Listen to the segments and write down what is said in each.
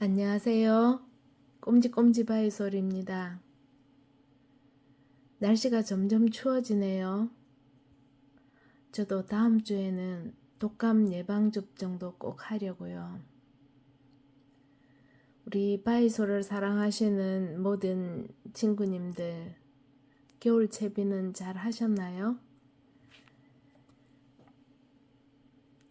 안녕하세요. 꼼지꼼지바의 소리입니다. 날씨가 점점 추워지네요. 저도 다음 주에는 독감 예방접종도 꼭 하려고요. 우리 바이소를 사랑하시는 모든 친구님들, 겨울 채비는 잘 하셨나요?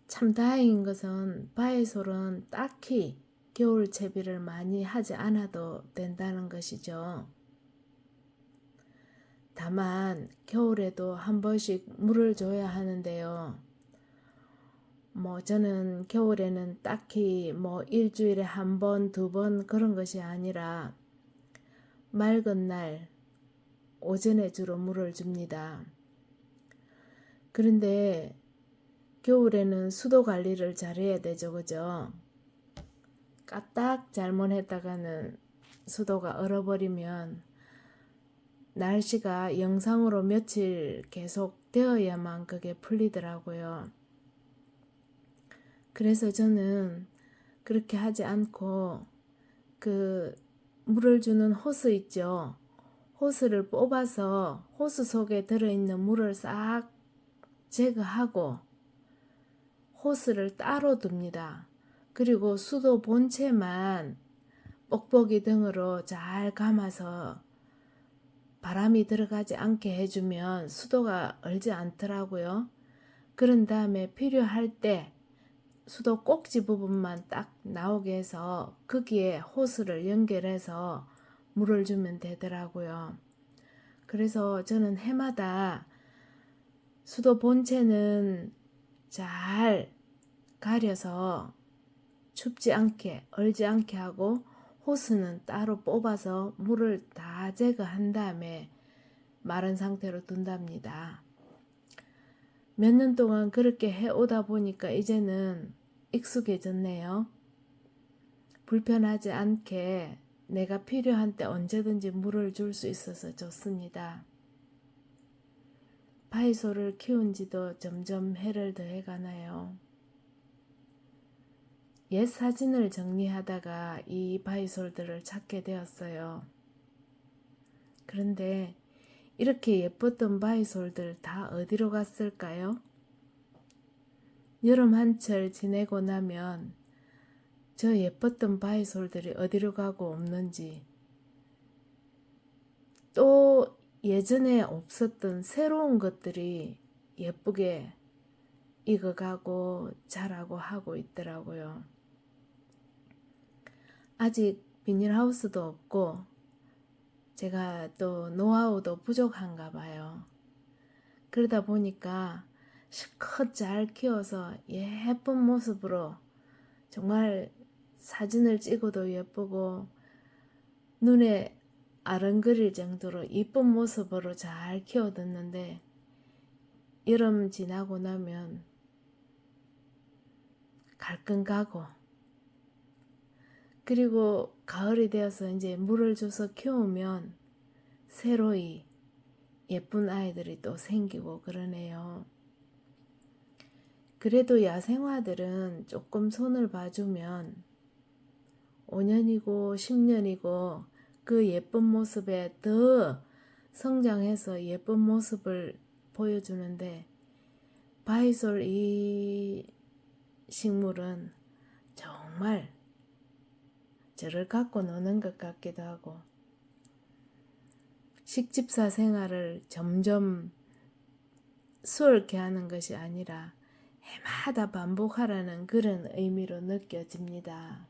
참 다행인 것은 바이솔은 딱히 겨울 채비를 많이 하지 않아도 된다는 것이죠. 다만 겨울에도 한 번씩 물을 줘야 하는데요. 저는 겨울에는 딱히 일주일에 한 번, 두 번 그런 것이 아니라 맑은 날 오전에 주로 물을 줍니다. 그런데 겨울에는 수도 관리를 잘해야 되죠, 그죠? 까딱 잘못했다가는 수도가 얼어버리면 날씨가 영상으로 며칠 계속 되어야만 그게 풀리더라고요. 그래서 저는 그렇게 하지 않고 그 물을 주는 호스 있죠. 호스를 뽑아서 호스 속에 들어있는 물을 싹 제거하고 호스를 따로 둡니다. 그리고 수도 본체만 뽁뽁이 등으로 잘 감아서 바람이 들어가지 않게 해주면 수도가 얼지 않더라고요. 그런 다음에 필요할 때 수도 꼭지 부분만 딱 나오게 해서 거기에 호스를 연결해서 물을 주면 되더라고요. 그래서 저는 해마다 수도 본체는 잘 가려서 춥지 않게 얼지 않게 하고 호스는 따로 뽑아서 물을 다 제거한 다음에 마른 상태로 둔답니다. 몇 년 동안 그렇게 해오다 보니까 이제는 익숙해졌네요. 불편하지 않게 내가 필요한 때 언제든지 물을 줄 수 있어서 좋습니다. 바이솔을 키운 지도 점점 해를 더해가나요. 옛 사진을 정리하다가 이 바이솔들을 찾게 되었어요. 그런데 이렇게 예뻤던 바이솔들 다 어디로 갔을까요? 여름 한철 지내고 나면 저 예뻤던 바이솔들이 어디로 가고 없는지, 또 예전에 없었던 새로운 것들이 예쁘게 익어가고 자라고 하고 있더라고요. 아직 비닐하우스도 없고 제가 또 노하우도 부족한가 봐요. 그러다 보니까 실컷 잘 키워서 예쁜 모습으로 정말 사진을 찍어도 예쁘고 눈에 아른거릴 정도로 이쁜 모습으로 잘 키워뒀는데 여름 지나고 나면 갈끈 가고 그리고 가을이 되어서 이제 물을 줘서 키우면 새로이 예쁜 아이들이 또 생기고 그러네요. 그래도 야생화들은 조금 손을 봐주면 5년이고 10년이고 그 예쁜 모습에 더 성장해서 예쁜 모습을 보여주는데 바이솔 이 식물은 정말 저를 갖고 노는 것 같기도 하고 식집사 생활을 점점 수월케 하는 것이 아니라 해마다 반복하라는 그런 의미로 느껴집니다.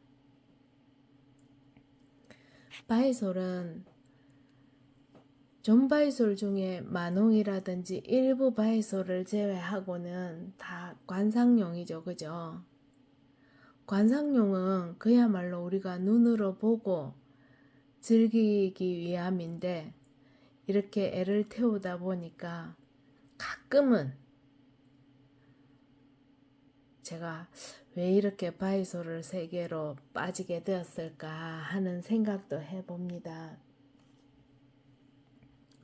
바이솔은 존바이솔 중에 마농이라든지 일부 바이솔을 제외하고는 다 관상용이죠, 그죠? 관상용은 그야말로 우리가 눈으로 보고 즐기기 위함인데 이렇게 애를 태우다 보니까 가끔은 제가 왜 이렇게 바이솔을 세계로 빠지게 되었을까 하는 생각도 해봅니다.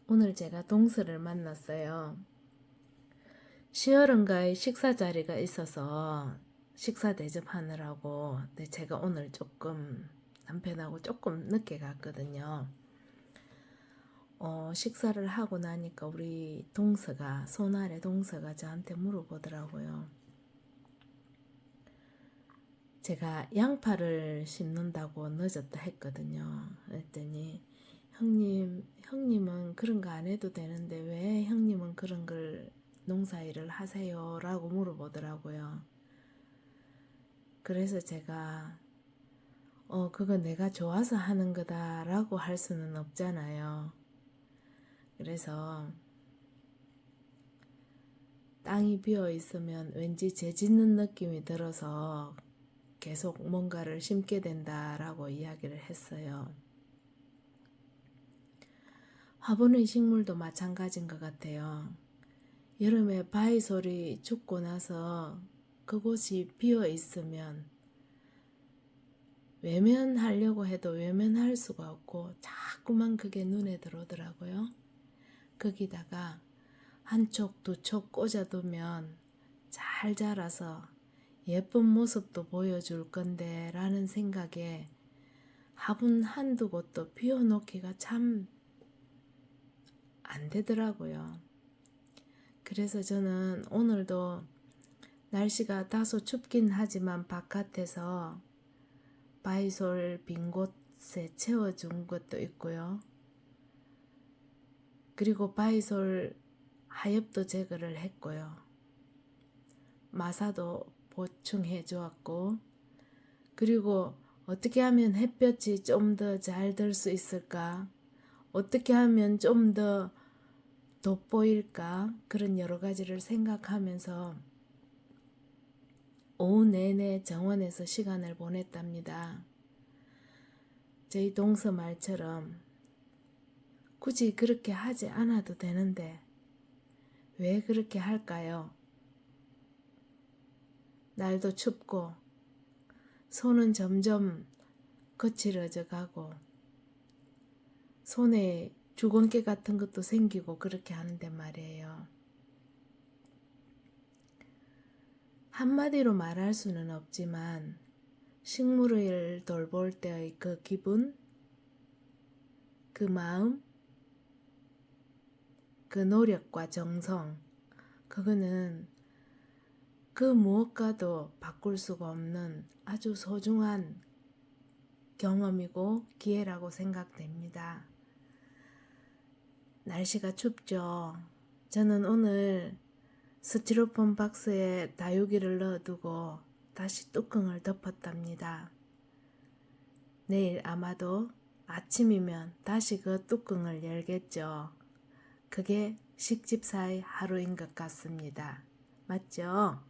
오늘 제가 동서를 만났어요. 시어른가의 식사 자리가 있어서 식사 대접하느라고 제가 오늘 조금 남편하고 조금 늦게 갔거든요. 식사를 하고 나니까 우리 동서가, 손아래 동서가 저한테 물어보더라고요. 제가 양파를 심는다고 늦었다 했거든요. 그랬더니 형님은 그런 거 안 해도 되는데 왜 형님은 그런 걸 농사일을 하세요? 라고 물어보더라고요. 그래서 제가 그거 내가 좋아서 하는 거다 라고 할 수는 없잖아요. 그래서 땅이 비어 있으면 왠지 재 짓는 느낌이 들어서 계속 뭔가를 심게 된다라고 이야기를 했어요. 화분의 식물도 마찬가지인 것 같아요. 여름에 바위솔이 죽고 나서 그곳이 비어 있으면 외면하려고 해도 외면할 수가 없고 자꾸만 그게 눈에 들어오더라고요. 거기다가 한 촉, 두 촉 꽂아두면 잘 자라서 예쁜 모습도 보여줄 건데 라는 생각에 화분 한두 곳도 비워놓기가 참 안 되더라고요. 그래서 저는 오늘도 날씨가 다소 춥긴 하지만 바깥에서 바이솔 빈 곳에 채워준 것도 있고요. 그리고 바이솔 하엽도 제거를 했고요. 마사도 보충해 주었고, 그리고 어떻게 하면 햇볕이 좀 더 잘 들 수 있을까? 어떻게 하면 좀 더 돋보일까? 그런 여러 가지를 생각하면서 오후 내내 정원에서 시간을 보냈답니다. 저희 동서 말처럼 굳이 그렇게 하지 않아도 되는데 왜 그렇게 할까요? 날도 춥고 손은 점점 거칠어져 가고 손에 주근깨 같은 것도 생기고 그렇게 하는데 말이에요. 한마디로 말할 수는 없지만 식물을 돌볼 때의 그 기분, 그 마음, 그 노력과 정성, 그거는 그 무엇과도 바꿀 수가 없는 아주 소중한 경험이고 기회라고 생각됩니다. 날씨가 춥죠. 저는 오늘 스티로폼 박스에 다육이를 넣어두고 다시 뚜껑을 덮었답니다. 내일 아마도 아침이면 다시 그 뚜껑을 열겠죠. 그게 식집사의 하루인 것 같습니다. 맞죠?